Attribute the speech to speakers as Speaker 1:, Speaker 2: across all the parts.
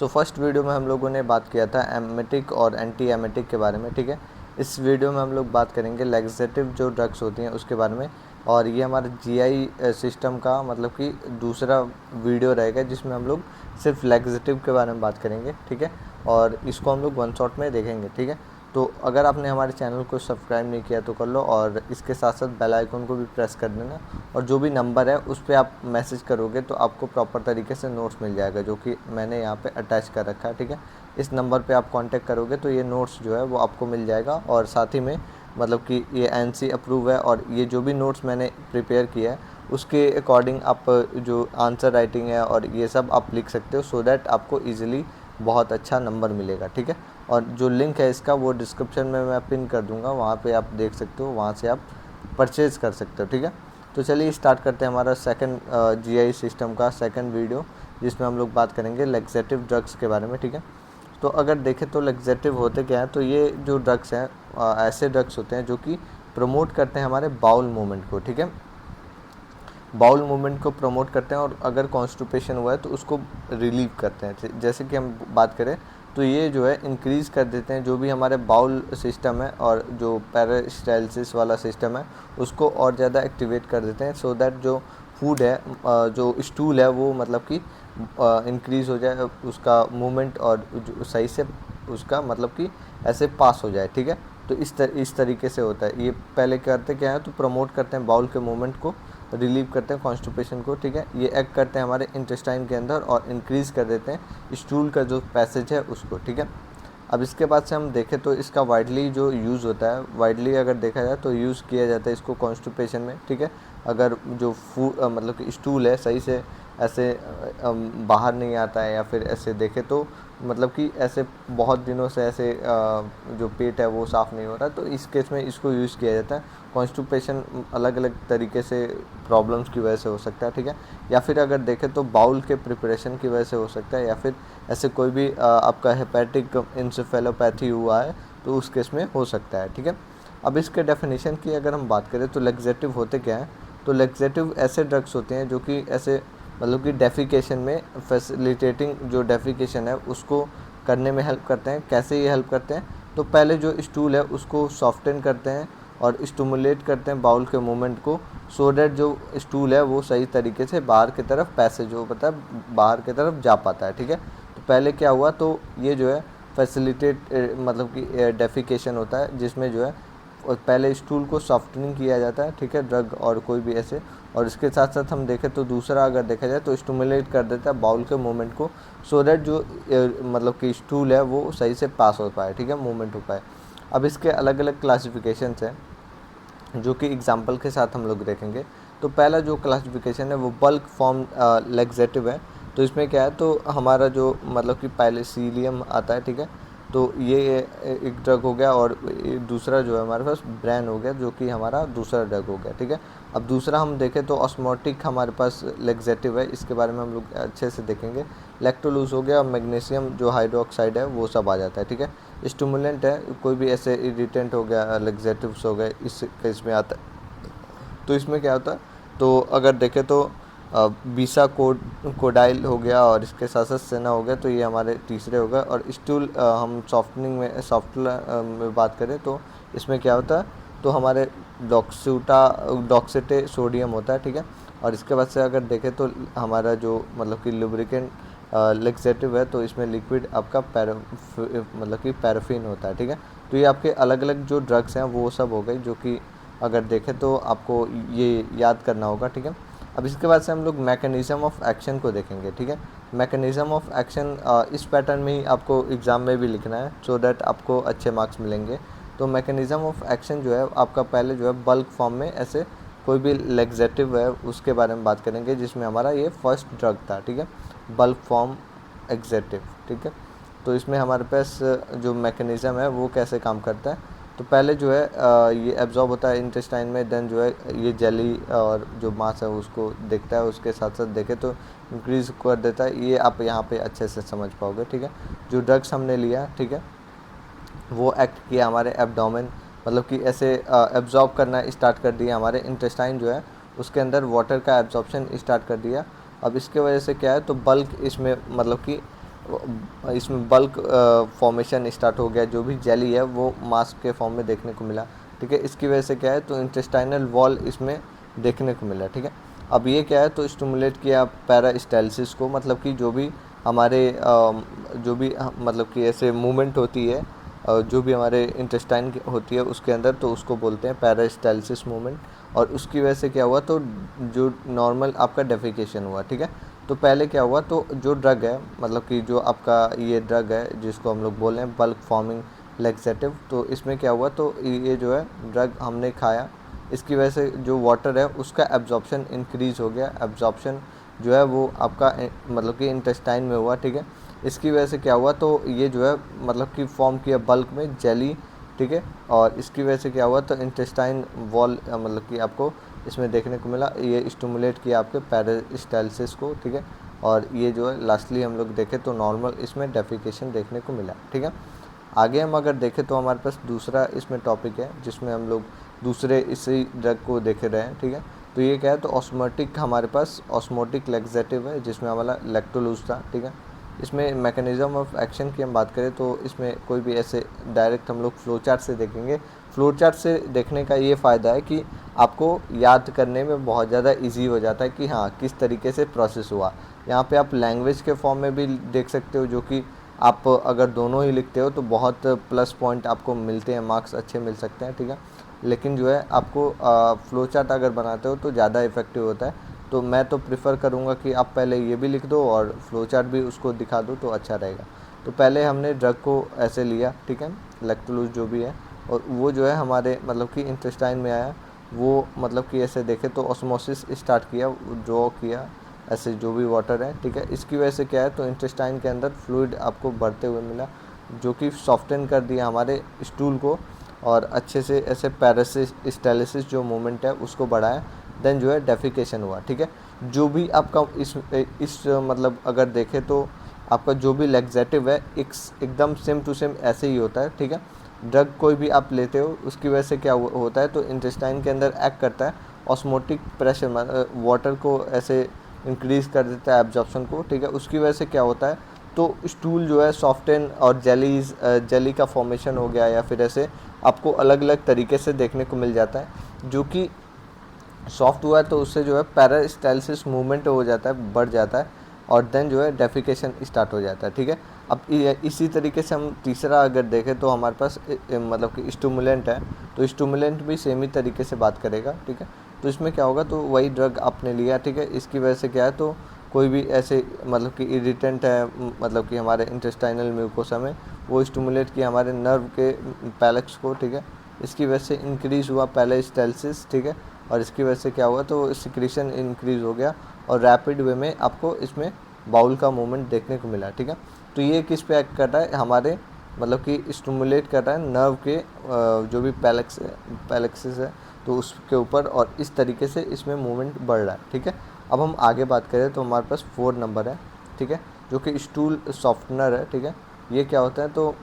Speaker 1: So first video में हम लोगों ने बात किया था एमेटिक और एंटी एमेटिक के बारे में, ठीक है। इस वीडियो में हम लोग बात करेंगे लैक्सेटिव जो ड्रग्स होती हैं उसके बारे में, और ये हमारे जीआई सिस्टम का मतलब कि दूसरा वीडियो रहेगा जिसमें हम लोग सिर्फ लैक्सेटिव के बारे में बात करेंगे, ठीक है। और इसको हम लोग वन शॉट में देखेंगे, ठीक है। तो अगर आपने हमारे चैनल को सब्सक्राइब नहीं किया तो कर लो, और इसके साथ साथ बेल आइकन को भी प्रेस कर देना, और जो भी नंबर है उस पर आप मैसेज करोगे तो आपको प्रॉपर तरीके से नोट्स मिल जाएगा, जो कि मैंने यहाँ पे अटैच कर रखा है, ठीक है। इस नंबर पे आप कांटेक्ट करोगे तो ये नोट्स जो है वो आपको मिल जाएगा, और साथ ही में मतलब कि ये एनसी अप्रूव है, और ये जो भी नोट्स मैंने प्रिपेयर किया है उसके अकॉर्डिंग आप जो आंसर राइटिंग है और ये सब आप लिख सकते हो, सो दैट आपको ईजिली बहुत अच्छा नंबर मिलेगा, ठीक है। और जो लिंक है इसका वो डिस्क्रिप्शन में मैं पिन कर दूंगा, वहाँ पे आप देख सकते हो, वहाँ से आप परचेज़ कर सकते हो, ठीक है। तो चलिए स्टार्ट करते हैं हमारा सेकंड जीआई सिस्टम का सेकंड वीडियो, जिसमें हम लोग बात करेंगे लैक्सेटिव ड्रग्स के बारे में, ठीक है। तो अगर देखें तो लैक्सेटिव होते क्या हैं, तो ये जो ड्रग्स हैं ऐसे ड्रग्स होते हैं जो कि प्रमोट करते हैं हमारे बाउल मूवमेंट को, ठीक है। बाउल मूवमेंट को प्रमोट करते हैं, और अगर कॉन्स्टिपेशन हुआ है तो उसको रिलीव करते हैं। जैसे कि हम बात करें तो ये जो है इंक्रीज़ कर देते हैं जो भी हमारे बाउल सिस्टम है, और जो पेरिस्टालसिस वाला सिस्टम है उसको और ज़्यादा एक्टिवेट कर देते हैं, सो दैट जो फूड है जो स्टूल है वो मतलब कि इंक्रीज़ हो जाए उसका मूवमेंट, और जो सही से उसका मतलब कि ऐसे पास हो जाए, ठीक है। तो इस तरीके से होता है। ये पहले करते क्या है, तो प्रमोट करते हैं बाउल के मूवमेंट को, रिलीव करते हैं कॉन्स्टिपेशन को, ठीक है। ये एक्ट करते हैं हमारे इंटेस्टाइन के अंदर और इंक्रीज़ कर देते हैं स्टूल का जो पैसेज है उसको, ठीक है। अब इसके बाद से हम देखें तो इसका वाइडली जो यूज़ होता है, वाइडली अगर देखा जाए तो यूज़ किया जाता है इसको कॉन्स्टिपेशन में, ठीक है। अगर जो मतलब कि स्टूल है सही से ऐसे बाहर नहीं आता है, या फिर ऐसे देखे तो मतलब कि ऐसे बहुत दिनों से ऐसे जो पेट है वो साफ़ नहीं हो रहा, तो इस केस में इसको यूज़ किया जाता है। कॉन्स्टिपेशन अलग अलग तरीके से प्रॉब्लम्स की वजह से हो सकता है, ठीक है। या फिर अगर देखें तो बाउल के प्रिपरेशन की वजह से हो सकता है, या फिर ऐसे कोई भी आपका हेपेटिक इंसेफेलोपैथी हुआ है तो उस केस में हो सकता है, ठीक है। अब इसके डेफिनेशन की अगर हम बात करें तो लैक्सेटिव होते क्या हैं, तो लैक्सेटिव ऐसे ड्रग्स होते हैं जो कि ऐसे मतलब कि डेफिकेशन में फैसिलिटेटिंग जो डेफिकेशन है उसको करने में हेल्प करते हैं। कैसे ये हेल्प करते हैं, तो पहले जो स्टूल है उसको सॉफ्टन करते हैं और स्टिमुलेट करते हैं बाउल के मूवमेंट को, सो डैट जो स्टूल है वो सही तरीके से बाहर की तरफ पैसेज हो पाता है, बाहर की तरफ जा पाता है, ठीक है। तो पहले क्या हुआ, तो ये जो है फैसिलिटेट मतलब कि डेफिकेशन होता है, जिसमें जो है और पहले स्टूल को सॉफ्टनिंग किया जाता है, ठीक है, ड्रग और कोई भी ऐसे। और इसके साथ साथ हम देखें तो दूसरा अगर देखा जाए तो स्टिमुलेट कर देता है बाउल के मूवमेंट को, सो दैट जो मतलब कि स्टूल है वो सही से पास हो पाए, ठीक है, मूवमेंट हो पाए। अब इसके अलग अलग क्लासिफिकेशंस हैं जो कि एग्जांपल के साथ हम लोग देखेंगे। तो पहला जो क्लासिफिकेशन है वो बल्क फॉर्म लैक्सेटिव है। तो इसमें क्या है, तो हमारा जो मतलब कि पेनिसिलियम आता है, ठीक है। तो ये एक ड्रग हो गया, और दूसरा जो है हमारे पास ब्रैन हो गया, जो कि हमारा दूसरा ड्रग हो गया, ठीक है। अब दूसरा हम देखें तो ऑस्मोटिक हमारे पास लैक्सेटिव है, इसके बारे में हम लोग अच्छे से देखेंगे। लैक्टोलूस हो गया, और मैग्नीशियम जो हाइड्रोक्साइड है वो सब आ जाता है, ठीक है। स्टिमुलेंट है, कोई भी ऐसे इरिटेंट हो गया, लैक्सेटिव्स हो गए, इस केस में आता है। तो इसमें क्या होता है, तो अगर देखें तो बीसा कोडाइल हो गया, और इसके साथ साथ सेना हो गया, तो ये हमारे तीसरे हो गए। और स्टूल हम सॉफ्टनिंग में सॉफ्टवेयर में बात करें तो इसमें क्या होता है, तो हमारे डॉक्सेटे सोडियम होता है, ठीक है। और इसके बाद से अगर देखें तो हमारा जो मतलब कि लुब्रिकेंट लैक्सेटिव है, तो इसमें लिक्विड आपका मतलब कि पैराफिन होता है, ठीक है। तो ये आपके अलग अलग जो ड्रग्स हैं वो सब हो गए, जो कि अगर देखें तो आपको ये याद करना होगा, ठीक है। अब इसके बाद से हम लोग मैकेनिज़्म ऑफ एक्शन को देखेंगे, ठीक है। मैकेनिज़्म ऑफ एक्शन इस पैटर्न में ही आपको एग्ज़ाम में भी लिखना है, सो दैट आपको अच्छे मार्क्स मिलेंगे। तो मैकेनिज़्म ऑफ एक्शन जो है आपका पहले जो है बल्क फॉर्म में ऐसे कोई भी लैक्सेटिव है उसके बारे में बात करेंगे, जिसमें हमारा ये फर्स्ट ड्रग था, ठीक है, बल्क फॉर्म एक्सेटिव, ठीक है। तो इसमें हमारे पास जो मैकेनिज़्म है वो कैसे काम करता है, तो पहले जो है ये एब्जॉर्ब होता है इंटेस्टाइन में, देन जो है ये जेली और जो मांस है उसको देखता है, उसके साथ साथ देखे तो इंक्रीज़ कर देता है। ये आप यहाँ पे अच्छे से समझ पाओगे, ठीक है। जो ड्रग्स हमने लिया, ठीक है, वो एक्ट किया हमारे एब्डोमेन, मतलब कि ऐसे एब्जॉर्ब करना स्टार्ट कर दिया हमारे इंटेस्टाइन जो है उसके अंदर वाटर का एब्जॉर्प्शन स्टार्ट कर दिया। अब इसके वजह से क्या है, तो बल्क इसमें मतलब कि इसमें बल्क फॉर्मेशन स्टार्ट हो गया, जो भी जेली है वो मास्क के फॉर्म में देखने को मिला, ठीक है। इसकी वजह से क्या है, तो इंटेस्टाइनल वॉल इसमें देखने को मिला, ठीक है। अब ये क्या है, तो स्टिमुलेट किया पैरास्टाइलसिस को, मतलब कि जो भी हमारे जो भी मतलब कि ऐसे मूवमेंट होती है जो भी हमारे इंटेस्टाइन होती है उसके अंदर, तो उसको बोलते हैं पैरास्टाइलसिस मूवमेंट। और उसकी वजह से क्या हुआ, तो जो नॉर्मल आपका डेफिकेशन हुआ, ठीक है। तो पहले क्या हुआ, तो जो ड्रग है, मतलब कि जो आपका ये ड्रग है जिसको हम लोग बोल रहे हैं बल्क फॉर्मिंग लैक्सेटिव, तो इसमें क्या हुआ, तो ये जो है ड्रग हमने खाया, इसकी वजह से जो वाटर है उसका एब्जॉर्प्शन इंक्रीज़ हो गया। एब्जॉर्प्शन जो है वो आपका मतलब कि इंटेस्टाइन में हुआ, ठीक है। इसकी वजह से क्या हुआ, तो ये जो है मतलब कि फॉर्म किया बल्क में जेली, ठीक है। और इसकी वजह से क्या हुआ, तो इंटेस्टाइन वॉल मतलब कि आपको इसमें देखने को मिला, ये स्टिमुलेट किया आपके पेरिस्टाल्सिस को, ठीक है। और ये जो है लास्टली हम लोग देखें तो नॉर्मल इसमें डेफिकेशन देखने को मिला, ठीक है। आगे हम अगर देखें तो हमारे पास दूसरा इसमें टॉपिक है जिसमें हम लोग दूसरे इसी ड्रग को देख रहे हैं, ठीक है। तो ये क्या है, तो ऑस्मोटिक, हमारे पास ऑस्मोटिक लैक्सेटिव है जिसमें हमारा लैक्टोलूज था, ठीक है। इसमें मैकेनिज़्म ऑफ एक्शन की हम बात करें तो इसमें कोई भी ऐसे डायरेक्ट हम लोग फ्लो चार्ट से देखेंगे। फ्लो चार्ट से देखने का ये फ़ायदा है कि आपको याद करने में बहुत ज़्यादा इजी हो जाता है कि हाँ किस तरीके से प्रोसेस हुआ। यहाँ पे आप लैंग्वेज के फॉर्म में भी देख सकते हो, जो कि आप अगर दोनों ही लिखते हो तो बहुत प्लस पॉइंट आपको मिलते हैं, मार्क्स अच्छे मिल सकते हैं, ठीक है। लेकिन जो है आपको फ्लो चार्ट अगर बनाते हो तो ज़्यादा इफेक्टिव होता है। तो मैं तो प्रिफ़र करूँगा कि आप पहले ये भी लिख दो और फ्लो चार्ट भी उसको दिखा दो तो अच्छा रहेगा। तो पहले हमने ड्रग को ऐसे लिया, ठीक है, लैक्टोलूज जो भी है, और वो जो है हमारे मतलब कि इंटेस्टाइन में आया, वो मतलब कि ऐसे देखे तो ऑस्मोसिस स्टार्ट किया, ड्रॉ किया ऐसे जो भी वाटर है, ठीक है। इसकी वजह से क्या है, तो इंटेस्टाइन के अंदर फ्लूइड आपको बढ़ते हुए मिला, जो कि सॉफ्टन कर दिया हमारे स्टूल को और अच्छे से ऐसे पैरासिस्टालिसिस जो मूवमेंट है उसको बढ़ाया। देन जो है डेफिकेशन हुआ, ठीक है। जो भी आपका इस मतलब अगर देखें तो आपका जो भी लैक्सेटिव है एकदम सेम टू सेम ऐसे ही होता है, ठीक है। ड्रग कोई भी आप लेते हो उसकी वजह से क्या होता है, तो इंटेस्टाइन के अंदर एक्ट करता है ऑस्मोटिक प्रेशर, वाटर को ऐसे इंक्रीज़ कर देता है एब्जॉर्प्शन को, ठीक है। उसकी वजह से क्या होता है, तो स्टूल जो है सॉफ्टन और जेली का फॉर्मेशन हो गया, या फिर ऐसे आपको अलग अलग तरीके से देखने को मिल जाता है। जो कि सॉफ्ट हुआ है तो उससे जो है पैरास्टाइलसिस मूवमेंट हो जाता है, बढ़ जाता है, और देन जो है डेफिकेशन स्टार्ट हो जाता है, ठीक है। अब इसी तरीके से हम तीसरा अगर देखें तो हमारे पास मतलब कि स्टिमुलेंट है, तो स्टिमुलेंट भी सेम ही तरीके से बात करेगा, ठीक है। तो इसमें क्या होगा, तो वही ड्रग आपने लिया, ठीक है। इसकी वजह से क्या है, तो कोई भी ऐसे मतलब कि इरिटेंट है, मतलब कि हमारे इंटेस्टाइनल म्यूकोसा में, वो स्टिमुलेट किया हमारे नर्व के पैलेक्स को, ठीक है। इसकी वजह से इंक्रीज़ हुआ पैलेस्टाइलसिस, ठीक है। और इसकी वजह से क्या हुआ, तो सिक्रीशन इंक्रीज़ हो गया और रैपिड वे में आपको इसमें बाउल का मूवमेंट देखने को मिला, ठीक है। तो ये किस पे एक्ट कर रहा है, हमारे मतलब कि स्टिमुलेट कर रहा है नर्व के जो भी पैलेक्सिस है तो उसके ऊपर, और इस तरीके से इसमें मूवमेंट बढ़ रहा है, ठीक है। अब हम आगे बात करें तो हमारे पास 4 नंबर है, ठीक है, जो कि स्टूल सॉफ्टनर है, ठीक है। ये क्या होता है, तो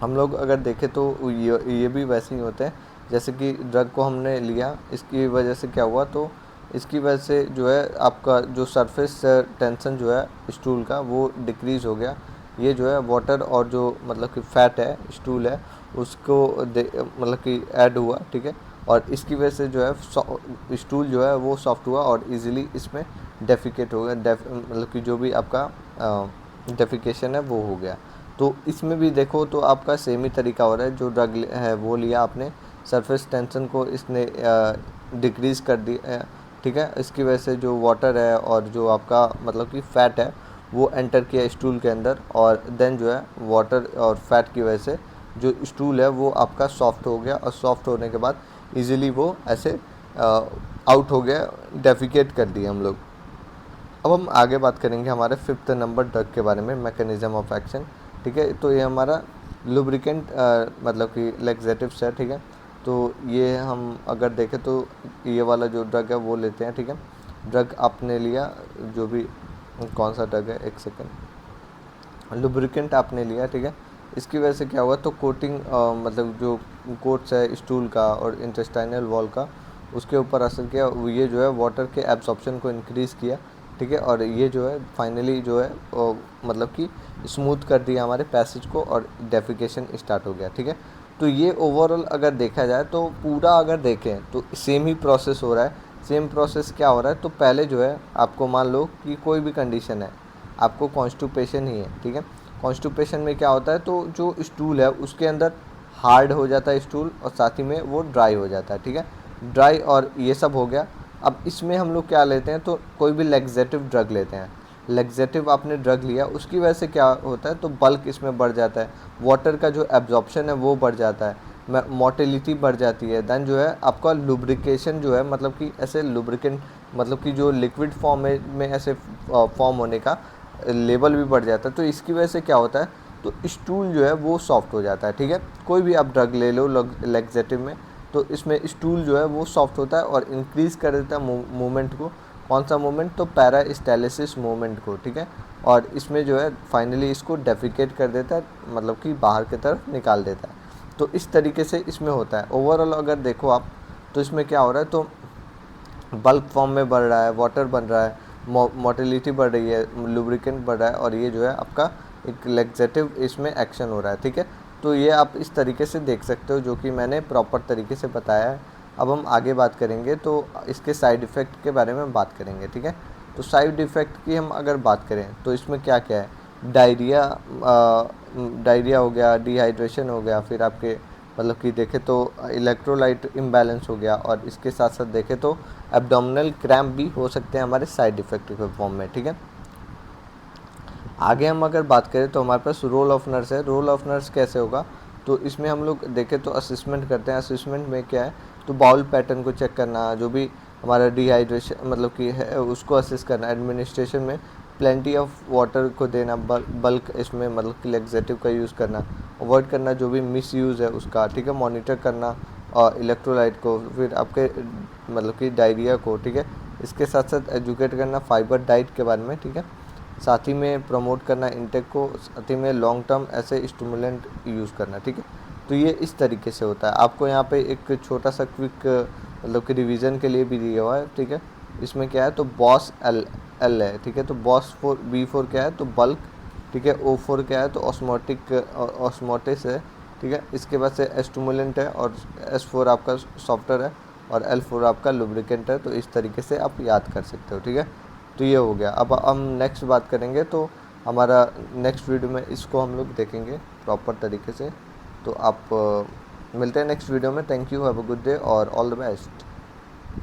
Speaker 1: हम लोग अगर देखें तो ये भी वैसे ही होते हैं जैसे कि ड्रग को हमने लिया, इसकी वजह से क्या हुआ, तो इसकी वजह से जो है आपका जो सरफेस टेंशन जो है स्टूल का वो डिक्रीज़ हो गया। ये जो है वाटर और जो मतलब कि फ़ैट है स्टूल है उसको मतलब कि ऐड हुआ, ठीक है। और इसकी वजह से जो है स्टूल जो है वो सॉफ्ट हुआ और इजीली इसमें डेफिकेट हो गया, मतलब कि जो भी आपका डेफिकेशन है वो हो गया। तो इसमें भी देखो तो आपका सेम ही तरीका हो रहा है, जो ड्रग है वो लिया आपने, सरफेस टेंशन को इसने डिक्रीज़ कर दिया, ठीक है। इसकी वजह से जो वाटर है और जो आपका मतलब कि फ़ैट है वो एंटर किया स्टूल के अंदर, और देन जो है वाटर और फैट की वजह से जो स्टूल है वो आपका सॉफ्ट हो गया, और सॉफ्ट होने के बाद इजीली वो ऐसे आउट हो गया, डेफिकेट कर दिया हम लोग। अब हम आगे बात करेंगे हमारे 5th नंबर ड्रग के बारे में, मैकेनिज़्म ऑफ एक्शन, ठीक है। तो ये हमारा लुब्रिकेंट मतलब कि लैक्सेटिव्स है, ठीक है। तो ये हम अगर देखें तो ये वाला जो ड्रग है वो लेते हैं, ठीक है। ड्रग आपने लिया, जो भी कौन सा ड्रग है, एक सेकेंड, लुब्रिकेंट आपने लिया, ठीक है। इसकी वजह से क्या हुआ, तो कोटिंग मतलब जो कोट्स है स्टूल का और इंटेस्टाइनल वॉल का उसके ऊपर असर किया, ये जो है वाटर के एब्जॉर्प्शन को इंक्रीज़ किया, ठीक है। और ये जो है फाइनली जो है मतलब कि स्मूथ कर दिया हमारे पैसेज को और डेफिकेशन स्टार्ट हो गया, ठीक है। तो ये ओवरऑल अगर देखा जाए तो पूरा अगर देखें तो सेम ही प्रोसेस हो रहा है। सेम प्रोसेस क्या हो रहा है, तो पहले जो है आपको मान लो कि कोई भी कंडीशन है, आपको कॉन्स्टिपेशन ही है, ठीक है। कॉन्स्टिपेशन में क्या होता है, तो जो स्टूल है उसके अंदर हार्ड हो जाता है स्टूल और साथ ही में वो ड्राई हो जाता है, ठीक है। ड्राई और ये सब हो गया। अब इसमें हम लोग क्या लेते हैं, तो कोई भी लेग्जेटिव ड्रग लेते हैं। लेग्जेटिव आपने ड्रग लिया, उसकी वजह से क्या होता है, तो बल्क इसमें बढ़ जाता है, वाटर का जो एब्जॉर्प्शन है वो बढ़ जाता है, मोटिलिटी बढ़ जाती है। देन जो है आपका लुब्रिकेशन जो है, मतलब कि ऐसे लुब्रिकेंट मतलब कि जो लिक्विड फॉर्म में ऐसे फॉर्म होने का लेवल भी बढ़ जाता है। तो इसकी वजह से क्या होता है, तो स्टूल जो है वो सॉफ्ट हो जाता है, ठीक है। कोई भी आप ड्रग ले लो लेग्जेटिव में, तो इसमें स्टूल जो है वो सॉफ्ट होता है और इंक्रीज़ कर देता है मूवमेंट को। कौन सा मूवमेंट, तो पैरास्टाइलिसिस मूवमेंट को, ठीक है। और इसमें जो है फाइनली इसको डेफिकेट कर देता है, मतलब कि बाहर की तरफ निकाल देता है। तो इस तरीके से इसमें होता है। ओवरऑल अगर देखो आप, तो इसमें क्या हो रहा है, तो बल्क फॉर्म में बढ़ रहा है, वाटर बन रहा है, मोटिलिटी बढ़ रही है, लुब्रिकेंट बढ़ रहा है, और ये जो है आपका एक लेग्जेटिव इसमें एक्शन हो रहा है, ठीक है। तो ये आप इस तरीके से देख सकते हो, जो कि मैंने प्रॉपर तरीके से बताया है। अब हम आगे बात करेंगे, तो इसके साइड इफ़ेक्ट के बारे में बात करेंगे, ठीक है। तो साइड इफ़ेक्ट की हम अगर बात करें तो इसमें क्या क्या है, डायरिया हो गया, डिहाइड्रेशन हो गया, फिर आपके मतलब कि देखें तो इलेक्ट्रोलाइट इम्बैलेंस हो गया, और इसके साथ साथ देखें तो एब्डोमिनल क्रैम्प भी हो सकते हैं हमारे साइड इफ़ेक्ट के फॉर्म में, ठीक है। आगे हम अगर बात करें तो हमारे पास रोल ऑफ नर्स है। रोल ऑफ नर्स कैसे होगा, तो इसमें हम लोग देखें तो असेसमेंट करते हैं। असेसमेंट में क्या है, तो बाउल पैटर्न को चेक करना, जो भी हमारा डिहाइड्रेशन मतलब कि है उसको असेस करना। एडमिनिस्ट्रेशन में प्लेंटी ऑफ वाटर को देना, बल्क इसमें मतलब कि लेग्जेटिव का यूज़ करना, अवॉइड करना जो भी मिस यूज़ है उसका, ठीक है। मॉनिटर करना और इलेक्ट्रोलाइट को, फिर आपके मतलब कि डायरिया को, ठीक है। इसके साथ साथ एजुकेट करना फाइबर डाइट के बारे में, ठीक है। साथ ही में प्रमोट करना इंटेक को, साथ ही में लॉन्ग टर्म ऐसे स्टिमुलेंट यूज़ करना, ठीक है। तो ये इस तरीके से होता है। आपको यहाँ पे एक छोटा सा क्विक मतलब कि रिवीजन के लिए भी दिया हुआ है, ठीक है। इसमें क्या है, तो बॉस एल है, ठीक है। तो बॉस फोर B4 क्या है, तो बल्क, ठीक है। O4 क्या है, तो ऑस्मोटिस है, ठीक है। इसके बाद से स्टिमुलेंट है, और S4 आपका सॉफ्टवेयर है, और L4 आपका लुब्रिकेंट है। तो इस तरीके से आप याद कर सकते हो, ठीक है। तो ये हो गया। अब हम नेक्स्ट बात करेंगे, तो हमारा नेक्स्ट वीडियो में इसको हम लोग देखेंगे प्रॉपर तरीके से। तो आप मिलते हैं नेक्स्ट वीडियो में। Thank you, have a good day और ऑल द बेस्ट।